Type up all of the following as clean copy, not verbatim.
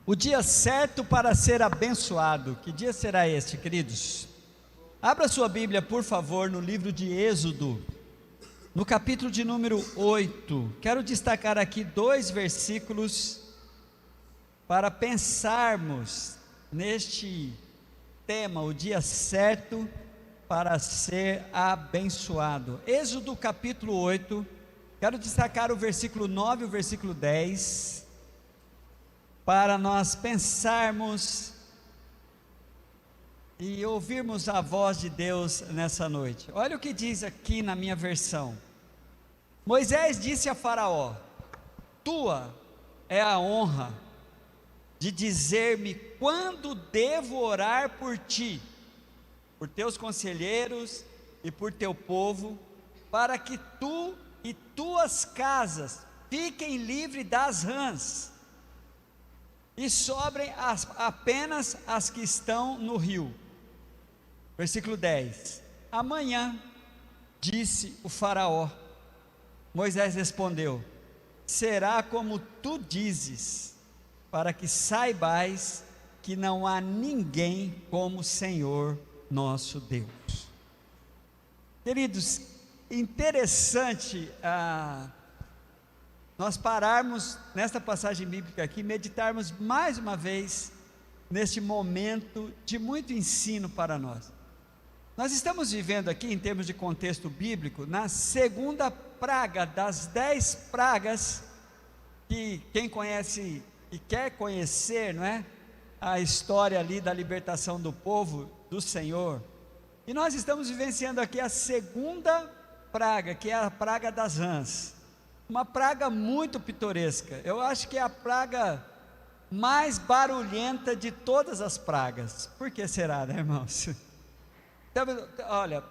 O dia certo para ser abençoado. Que dia será este, queridos? Abra sua Bíblia, por favor, no livro de Êxodo, no capítulo de número 8. Quero destacar aqui 2 versículos para pensarmos neste tema, o dia certo para ser abençoado. Êxodo capítulo 8, quero destacar o versículo 9 e o versículo 10, para nós pensarmos e ouvirmos a voz de Deus nessa noite. Olha o que diz aqui na minha versão. Moisés disse a Faraó: tua é a honra de dizer-me quando devo orar por ti, por teus conselheiros e por teu povo, para que tu e tuas casas fiquem livres das rãs, e sobrem apenas as que estão no rio. Versículo 10. Amanhã, disse o Faraó. Moisés respondeu: será como tu dizes, para que saibais que não há ninguém como o Senhor nosso Deus. Queridos, interessante nós pararmos nesta passagem bíblica aqui, meditarmos mais uma vez neste momento de muito ensino para nós. Nós estamos vivendo aqui, em termos de contexto bíblico, na segunda praga das 10 pragas, que quem conhece e quer conhecer, não é? A história ali da libertação do povo do Senhor. E nós estamos vivenciando aqui a segunda praga, que é a praga das rãs. Uma praga muito pitoresca. Eu acho que é a praga mais barulhenta de todas as pragas. Por que será, né, irmãos? Olha,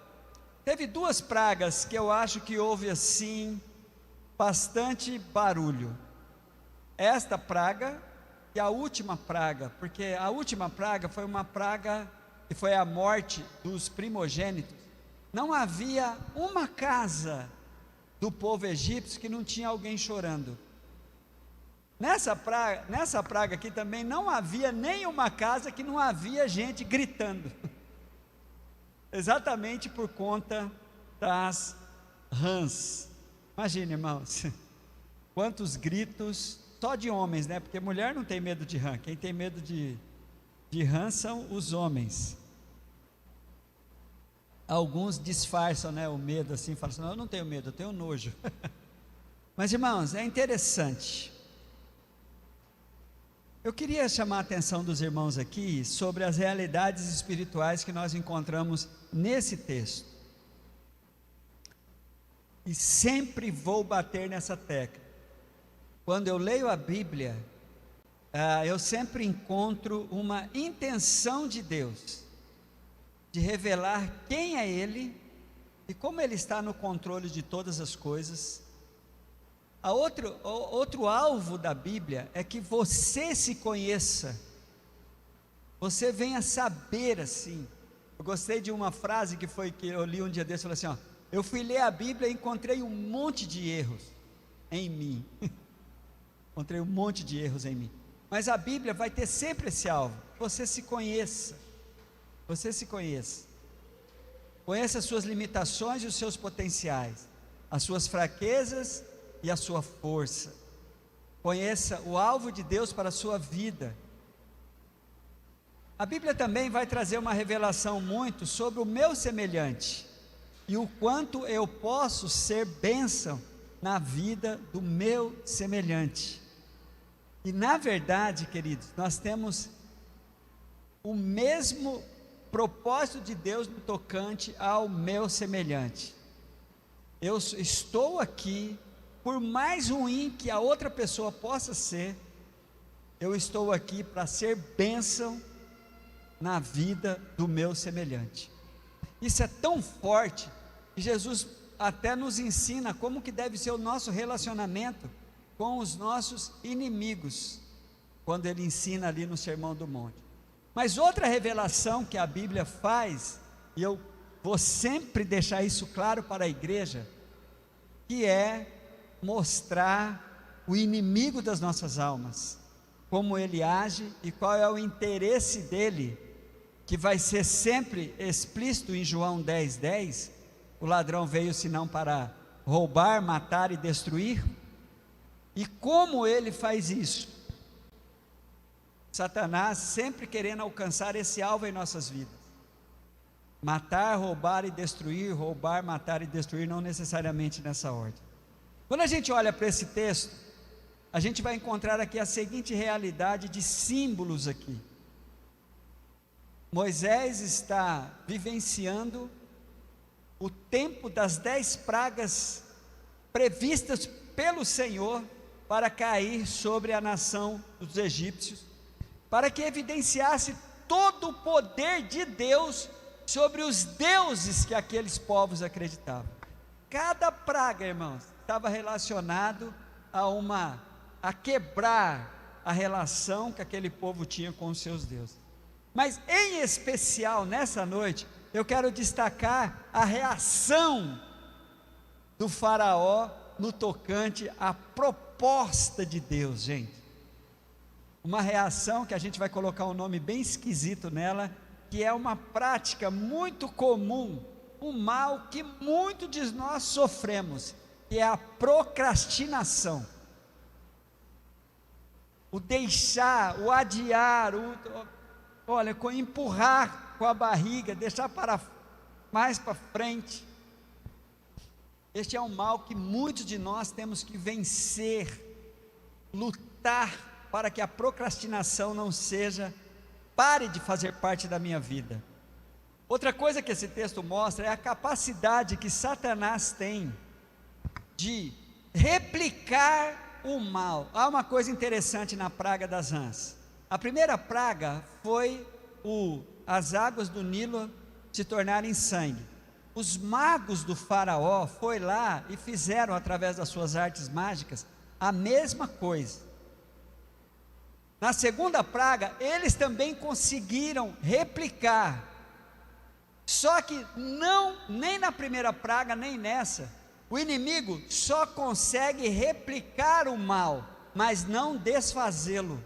teve 2 pragas que eu acho que houve assim bastante barulho. Esta praga e a última praga, porque a última praga foi uma praga que foi a morte dos primogênitos. Não havia uma casa do povo egípcio que não tinha alguém chorando. Nessa praga aqui também não havia nenhuma casa que não havia gente gritando. Exatamente por conta das rãs. Imagine, irmãos, quantos gritos, só de homens, né? Porque mulher não tem medo de rã. Quem tem medo de rã são os homens. Alguns disfarçam, né, o medo assim, falam assim: não, eu não tenho medo, eu tenho nojo. Mas, irmãos, é interessante. Eu queria chamar a atenção dos irmãos aqui sobre as realidades espirituais que nós encontramos nesse texto. E sempre vou bater nessa tecla. Quando eu leio a Bíblia, eu sempre encontro uma intenção de Deus de revelar quem é Ele e como Ele está no controle de todas as coisas. Outro alvo da Bíblia é que você se conheça, você venha saber assim. Eu gostei de uma frase que eu li um dia desse, falou assim: ó, eu fui ler a Bíblia e encontrei um monte de erros em mim. Encontrei um monte de erros em mim. Mas a Bíblia vai ter sempre esse alvo: você se conheça. Você se conheça. Conheça as suas limitações e os seus potenciais, as suas fraquezas e a sua força. Conheça o alvo de Deus para a sua vida. A Bíblia também vai trazer uma revelação muito sobre o meu semelhante e o quanto eu posso ser bênção na vida do meu semelhante. E na verdade, queridos, nós temos o mesmo propósito de Deus no tocante ao meu semelhante. Eu estou aqui, por mais ruim que a outra pessoa possa ser, eu estou aqui para ser bênção na vida do meu semelhante. Isso é tão forte que Jesus até nos ensina como que deve ser o nosso relacionamento com os nossos inimigos, quando Ele ensina ali no Sermão do Monte. Mas outra revelação que a Bíblia faz, e eu vou sempre deixar isso claro para a igreja, que é mostrar o inimigo das nossas almas. como ele age e qual é o interesse dele, que vai ser sempre explícito em João 10:10, o ladrão veio senão para roubar, matar e destruir. E como ele faz isso? Satanás sempre querendo alcançar esse alvo em nossas vidas: matar, roubar e destruir, roubar, matar e destruir, não necessariamente nessa ordem. Quando a gente olha para esse texto, a gente vai encontrar aqui a seguinte realidade de símbolos aqui. Moisés está vivenciando o tempo das 10 pragas previstas pelo Senhor para cair sobre a nação dos egípcios, para que evidenciasse todo o poder de Deus sobre os deuses que aqueles povos acreditavam. Cada praga, irmãos, estava relacionado a quebrar a relação que aquele povo tinha com os seus deuses. Mas em especial nessa noite, eu quero destacar a reação do faraó no tocante à proposta de Deus, gente. Uma reação que a gente vai colocar um nome bem esquisito nela, que é uma prática muito comum, um mal que muitos de nós sofremos, que é a procrastinação. O deixar, o adiar, empurrar com a barriga, deixar mais para frente. Este é um mal que muitos de nós temos que vencer, lutar para que a procrastinação pare de fazer parte da minha vida. Outra coisa que esse texto mostra é a capacidade que Satanás tem de replicar o mal. Há uma coisa interessante na praga das rãs. A primeira praga foi as águas do Nilo se tornarem sangue. Os magos do faraó foram lá e fizeram, através das suas artes mágicas, a mesma coisa. Na segunda praga, eles também conseguiram replicar. Só que nem na primeira praga, nem nessa, o inimigo só consegue replicar o mal, mas não desfazê-lo.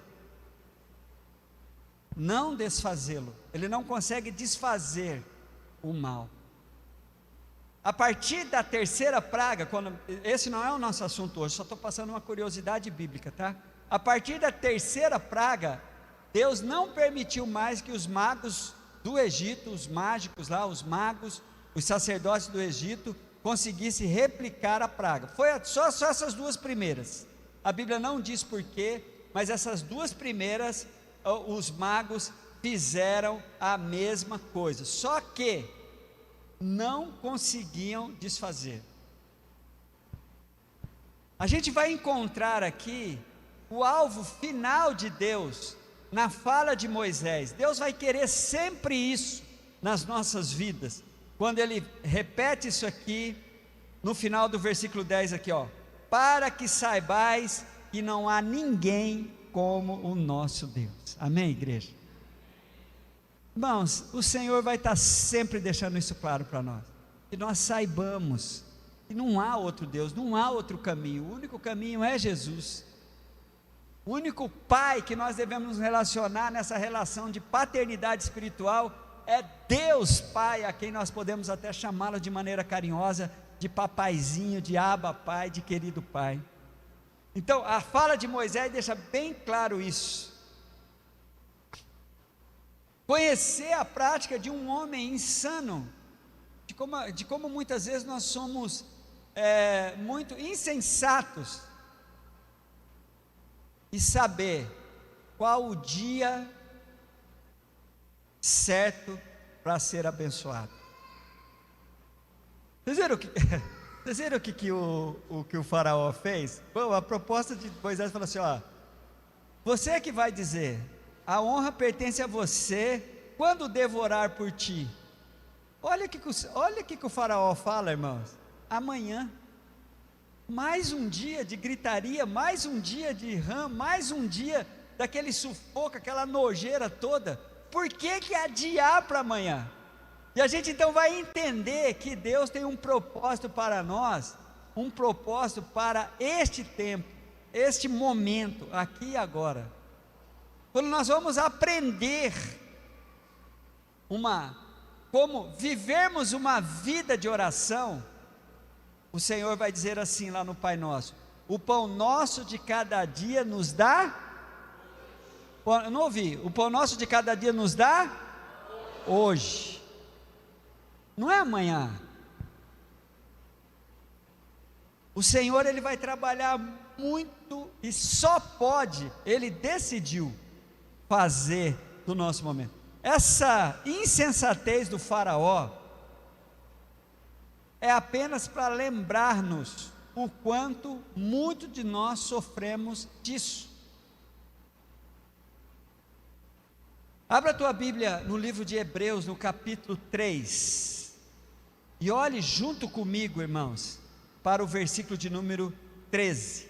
Não desfazê-lo. Ele não consegue desfazer o mal. A partir da terceira praga, esse não é o nosso assunto hoje, só estou passando uma curiosidade bíblica, tá? A partir da terceira praga, Deus não permitiu mais que os magos do Egito, os mágicos lá, os magos, os sacerdotes do Egito, conseguissem replicar a praga. Foi só essas duas primeiras. A Bíblia não diz porquê, mas essas duas primeiras, os magos fizeram a mesma coisa, só que não conseguiam desfazer. A gente vai encontrar aqui o alvo final de Deus na fala de Moisés. Deus vai querer sempre isso nas nossas vidas, quando Ele repete isso aqui, no final do versículo 10 aqui, para que saibais que não há ninguém como o nosso Deus. Amém, igreja? Irmãos, o Senhor vai estar sempre deixando isso claro para nós, que nós saibamos que não há outro Deus, não há outro caminho, o único caminho é Jesus. O único pai que nós devemos nos relacionar nessa relação de paternidade espiritual é Deus Pai, a quem nós podemos até chamá-lo de maneira carinhosa, de papaizinho, de aba pai, de querido pai. Então a fala de Moisés deixa bem claro isso. Conhecer a prática de um homem insano, de como muitas vezes nós somos muito insensatos, e saber qual o dia certo para ser abençoado. Vocês viram o que o faraó fez? Bom, a proposta de Moisés falou assim: você é que vai dizer, a honra pertence a você quando devorar por ti. Olha o que o faraó fala, irmãos. Amanhã. Mais um dia de gritaria, mais um dia de rã, mais um dia daquele sufoco, aquela nojeira toda. Por que adiar para amanhã? E a gente então vai entender que Deus tem um propósito para nós, um propósito para este tempo, este momento, aqui e agora. quando nós vamos aprender como vivermos uma vida de oração, o Senhor vai dizer assim lá no Pai Nosso: o pão nosso de cada dia nos dá, eu não ouvi, o pão nosso de cada dia nos dá hoje, não é amanhã. O Senhor, Ele vai trabalhar muito, e só pode, Ele decidiu fazer do nosso momento. Essa insensatez do faraó é apenas para lembrar-nos o quanto muito de nós sofremos disso. Abra a tua Bíblia no livro de Hebreus, no capítulo 3, e olhe junto comigo, irmãos, para o versículo de número 13,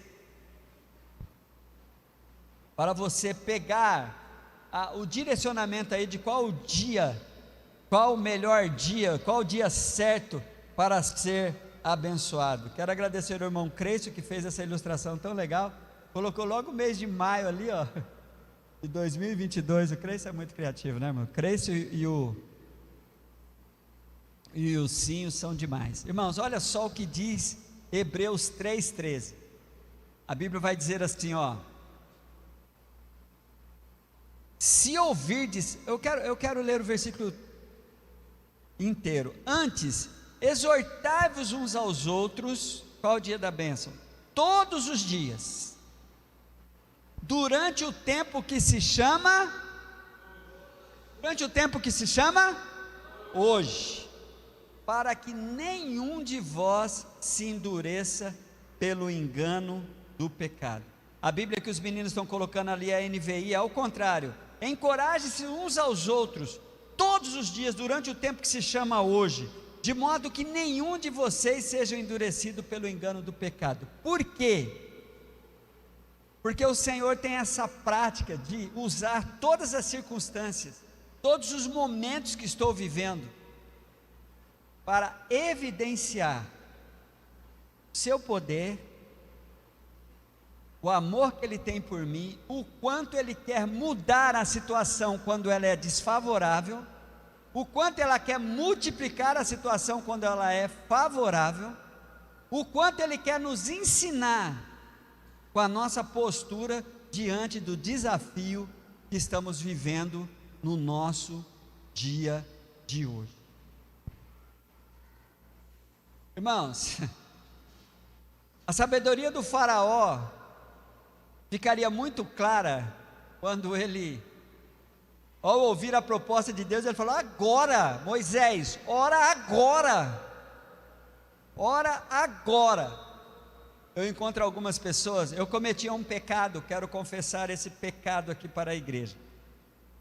para você pegar o direcionamento aí de qual o dia, qual o melhor dia, qual o dia certo para ser abençoado. Quero agradecer ao irmão Crescio, que fez essa ilustração tão legal, colocou logo o mês de maio ali, ó, de 2022, o Crescio é muito criativo, né, irmão? Crescio e o Cinho são demais. Irmãos, olha só o que diz Hebreus 3,13, a Bíblia vai dizer assim, ó: se ouvirdes, eu quero ler o versículo inteiro. Antes, exortai-vos uns aos outros, qual o dia da bênção? Todos os dias, durante o tempo que se chama hoje, para que nenhum de vós se endureça pelo engano do pecado. A Bíblia que os meninos estão colocando ali, a NVI, é ao contrário: encorajem-se uns aos outros, todos os dias, durante o tempo que se chama hoje, de modo que nenhum de vocês seja endurecido pelo engano do pecado. Por quê? Porque o Senhor tem essa prática de usar todas as circunstâncias, todos os momentos que estou vivendo, para evidenciar o seu poder, o amor que Ele tem por mim, o quanto Ele quer mudar a situação quando ela é desfavorável, o quanto ela quer multiplicar a situação quando ela é favorável, o quanto Ele quer nos ensinar com a nossa postura diante do desafio que estamos vivendo no nosso dia de hoje. Irmãos, a sabedoria do faraó ficaria muito clara quando ele, ao ouvir a proposta de Deus, ele falou: agora, Moisés, ora agora. Eu encontro algumas pessoas, eu cometi um pecado, quero confessar esse pecado aqui para a igreja.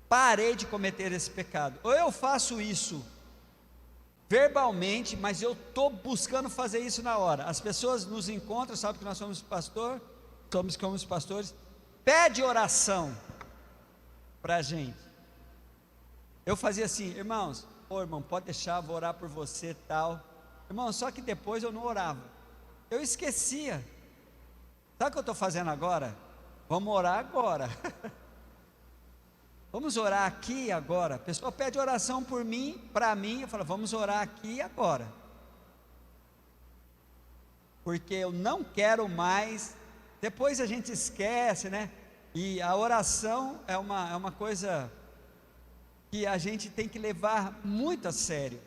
Parei de cometer esse pecado. Ou eu faço isso verbalmente, mas eu estou buscando fazer isso na hora. As pessoas nos encontram, sabem que nós somos como pastores, pede oração para a gente. Eu fazia assim: irmãos, irmão, pode deixar, vou orar por você, tal. Irmão, só que depois eu não orava, eu esquecia. Sabe o que eu estou fazendo agora? Vamos orar agora. Vamos orar aqui agora. A pessoa pede oração por mim, para mim, eu falo: vamos orar aqui agora, porque eu não quero mais. Depois a gente esquece, né? E a oração é uma coisa que a gente tem que levar muito a sério,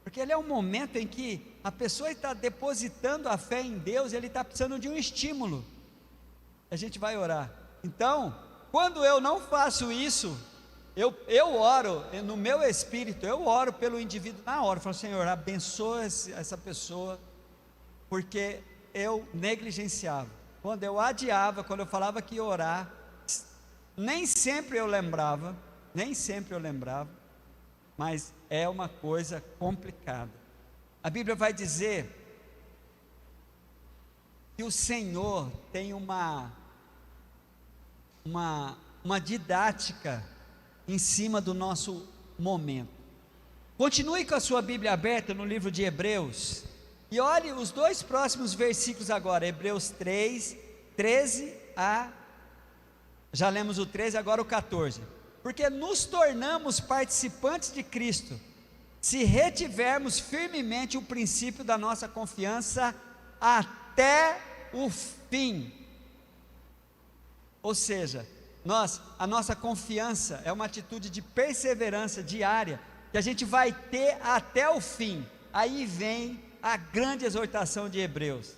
porque ele é um momento em que a pessoa está depositando a fé em Deus, ele está precisando de um estímulo. A gente vai orar. Então, quando eu não faço isso, eu oro, no meu espírito, eu oro pelo indivíduo na hora. Eu falo: Senhor, abençoa essa pessoa, porque eu negligenciava. Quando eu adiava, quando eu falava que ia orar, nem sempre eu lembrava, mas é uma coisa complicada. A Bíblia vai dizer que o Senhor tem uma didática em cima do nosso momento. Continue com a sua Bíblia aberta no livro de Hebreus, e olhe os dois próximos versículos agora, Hebreus 3, 13 a... Já lemos o 13, agora o 14. Porque nos tornamos participantes de Cristo, se retivermos firmemente o princípio da nossa confiança até o fim. Ou seja, a nossa confiança é uma atitude de perseverança diária, que a gente vai ter até o fim. Aí vem a grande exortação de Hebreus.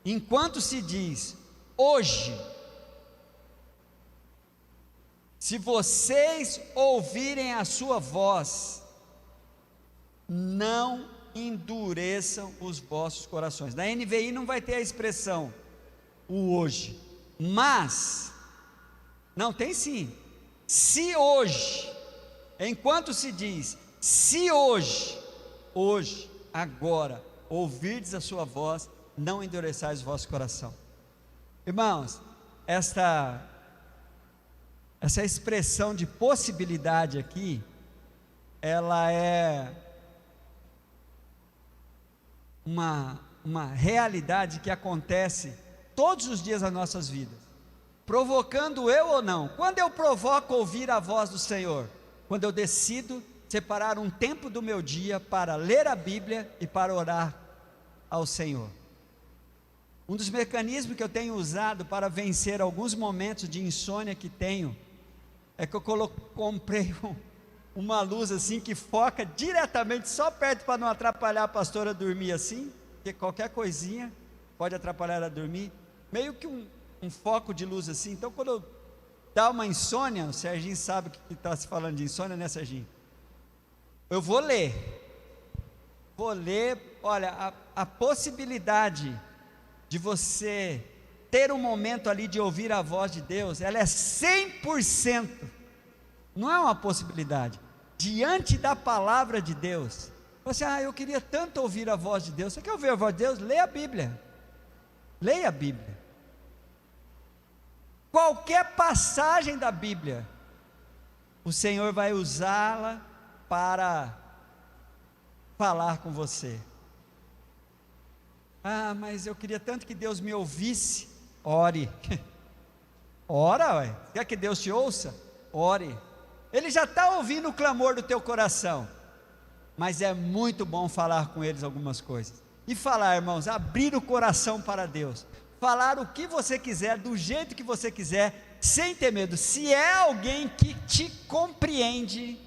Enquanto se diz, hoje, se vocês ouvirem a sua voz, não endureçam os vossos corações. Na NVI não vai ter a expressão, o hoje, mas, não, tem sim, se hoje, enquanto se diz, se hoje, agora, ouvirdes a sua voz, não endureçais o vosso coração. Irmãos, essa expressão de possibilidade aqui, ela é uma realidade que acontece todos os dias das nossas vidas, provocando eu ou não. Quando eu provoco ouvir a voz do Senhor? Quando eu decido separar um tempo do meu dia para ler a Bíblia e para orar ao Senhor. Um dos mecanismos que eu tenho usado para vencer alguns momentos de insônia que tenho, é que eu comprei uma luz assim que foca diretamente só perto para não atrapalhar a pastora dormir assim, porque qualquer coisinha pode atrapalhar ela a dormir, meio que um foco de luz assim. Então quando dá uma insônia, o Serginho sabe que está se falando de insônia, né, Serginho? Eu vou ler, olha, a possibilidade de você ter um momento ali de ouvir a voz de Deus, ela é 100%, não é uma possibilidade, diante da palavra de Deus. Você, eu queria tanto ouvir a voz de Deus. Você quer ouvir a voz de Deus? Leia a Bíblia, leia a Bíblia, qualquer passagem da Bíblia, o Senhor vai usá-la para falar com você. Mas eu queria tanto que Deus me ouvisse. Ore, ora, ué. Quer que Deus te ouça? Ore. Ele já está ouvindo o clamor do teu coração, mas é muito bom falar com eles algumas coisas, e falar, irmãos, abrir o coração para Deus, falar o que você quiser, do jeito que você quiser, sem ter medo. Se é alguém que te compreende,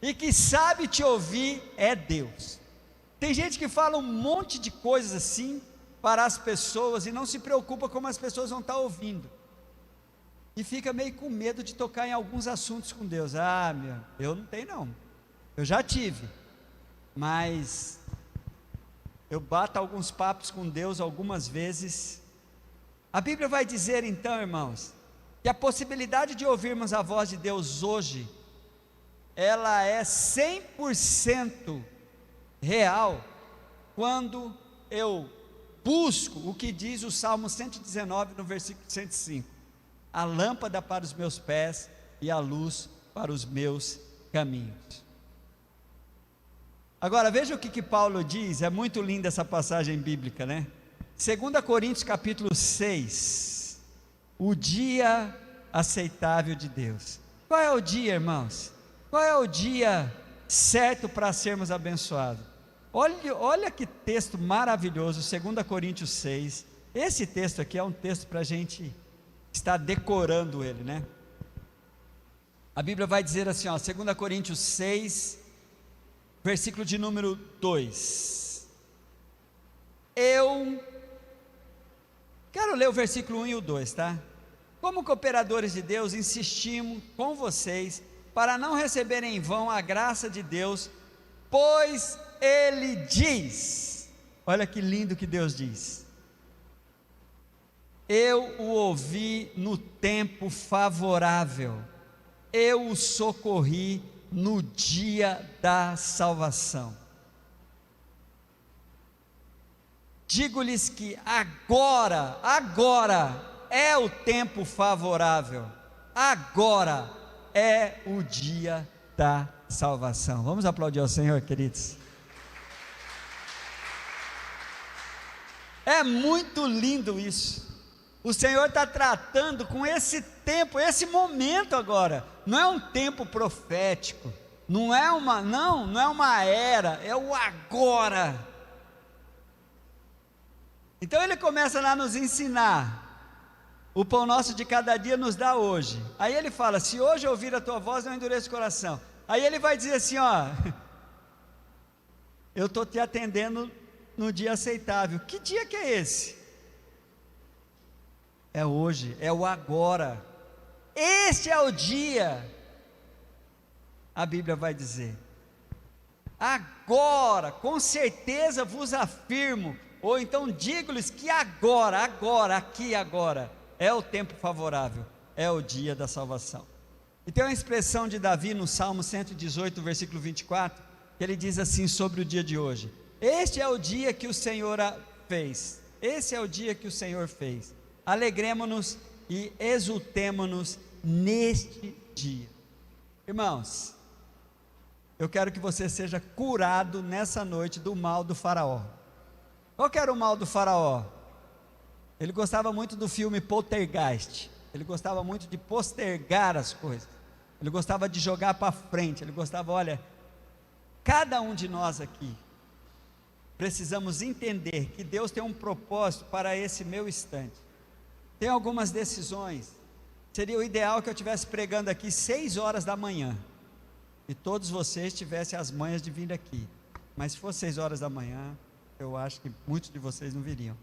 e que sabe te ouvir, é Deus. Tem gente que fala um monte de coisas assim, para as pessoas, e não se preocupa como as pessoas vão estar ouvindo, e fica meio com medo de tocar em alguns assuntos com Deus. Eu não tenho não, eu já tive, mas eu bato alguns papos com Deus algumas vezes. A Bíblia vai dizer então, irmãos, que a possibilidade de ouvirmos a voz de Deus hoje, ela é 100% real, quando eu busco o que diz o Salmo 119, no versículo 105, a lâmpada para os meus pés e a luz para os meus caminhos. Agora veja o que Paulo diz, é muito linda essa passagem bíblica, né? 2 Coríntios capítulo 6, o dia aceitável de Deus. Qual é o dia, irmãos? Qual é o dia certo para sermos abençoados? Olha que texto maravilhoso, 2 Coríntios 6, esse texto aqui é um texto para a gente estar decorando ele, né? A Bíblia vai dizer assim, 2 Coríntios 6, versículo de número 2, eu quero ler o versículo 1 e o 2, tá? Como cooperadores de Deus, insistimos com vocês, para não receberem em vão a graça de Deus, pois Ele diz, olha que lindo que Deus diz, eu o ouvi no tempo favorável, eu o socorri no dia da salvação. Digo-lhes que agora é o tempo favorável, agora é o dia da salvação. Vamos aplaudir ao Senhor, queridos. É muito lindo isso. O Senhor está tratando com esse tempo, esse momento agora. Não é um tempo profético, não é uma era, é o agora. Então ele começa lá a nos ensinar. O pão nosso de cada dia nos dá hoje. Aí ele fala: se hoje ouvir a tua voz, não endureça o coração. Aí ele vai dizer assim, ó: eu estou te atendendo no dia aceitável. Que dia que é esse? É hoje, é o agora. Este é o dia. A Bíblia vai dizer: agora, com certeza vos afirmo, ou então digo-lhes que agora, aqui agora, é o tempo favorável, é o dia da salvação. E tem uma expressão de Davi no Salmo 118, versículo 24, que ele diz assim sobre o dia de hoje: este é o dia que o Senhor fez, esse é o dia que o Senhor fez, alegremo-nos e exultemo-nos neste dia. Irmãos, eu quero que você seja curado nessa noite do mal do faraó. Qual que era o mal do faraó? Ele gostava muito do filme Poltergeist. Ele gostava muito de postergar as coisas. Ele gostava de jogar para frente. Ele gostava, olha, cada um de nós aqui precisamos entender que Deus tem um propósito para esse meu instante. Tem algumas decisões. Seria o ideal que eu estivesse pregando aqui 6 horas da manhã e todos vocês tivessem as manhas de vir aqui. Mas se fosse 6 horas da manhã, eu acho que muitos de vocês não viriam.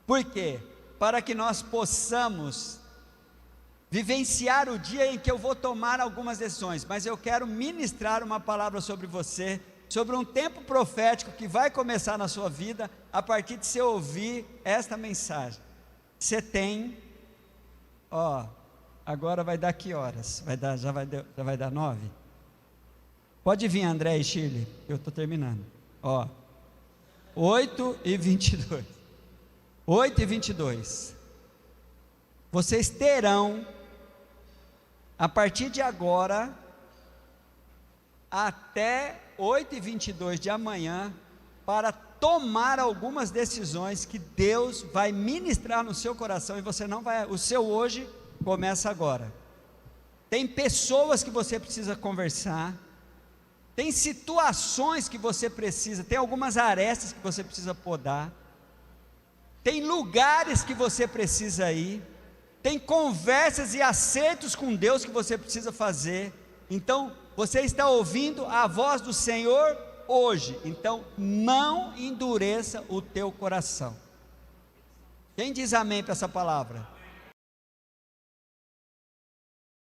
Por quê? Para que nós possamos vivenciar o dia em que eu vou tomar algumas decisões. Mas eu quero ministrar uma palavra sobre você, sobre um tempo profético que vai começar na sua vida, a partir de você ouvir esta mensagem. Você tem, agora vai dar que horas? Já vai dar 9? Pode vir, André e Shirley, eu estou terminando. 8h22. 8h22. Vocês terão, a partir de agora, até 8h22 de amanhã, para tomar algumas decisões que Deus vai ministrar no seu coração, e você não vai, o seu hoje começa agora. Tem pessoas que você precisa conversar, tem situações que você precisa, tem algumas arestas que você precisa podar, tem lugares que você precisa ir, tem conversas e acertos com Deus que você precisa fazer. Então, você está ouvindo a voz do Senhor hoje, então não endureça o teu coração. Quem diz amém para essa palavra?